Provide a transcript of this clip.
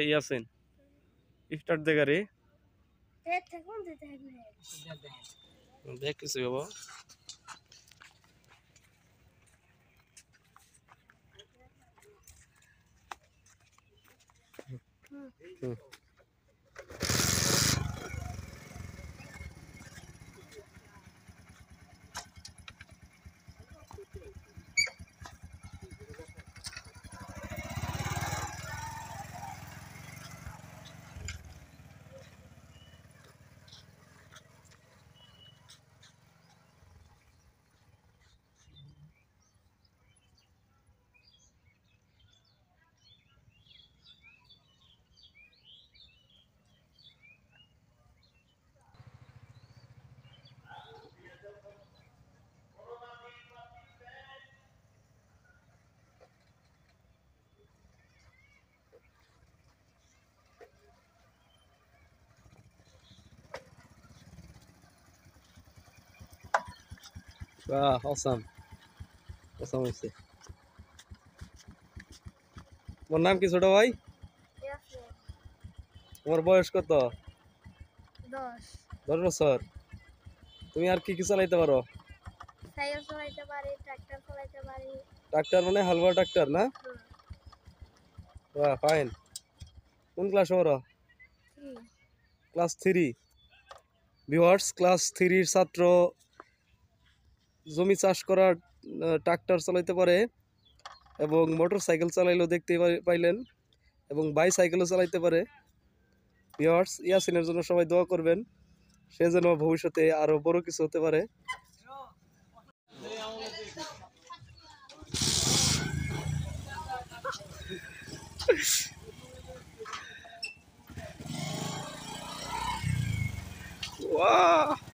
Yasin start দে গাড়ি দেখ কিছু বাবা বাহ অসাম অসাম হয়েছে তোমার নাম কি ছোট ভাই তোমার বয়স কত 10 বছর তুমি আর কি কি চালাইতে পারো সাইকেল চালাইতে পারি ট্রাক্টর চালাইতে পারি ট্রাক্টর মানে হালুয়া ট্রাক্টর না বাহ ফাইন কোন ক্লাস পড়ো ক্লাস 3 ভিউয়ার্স ক্লাস 3 এর ছাত্র জমি চাষ করার ট্রাক্টর চালাইতে পারে এবং মোটরসাইকেল চালাইলেও দেখতে পাইলেন এবং বাইসাইকেলও চালাইতে পারে ভিউয়ার্স ইয়াসিনের জন্য সবাই দোয়া করবেন সে যেন ভবিষ্যতে আরো বড় কিছু হতে পারে ওয়াও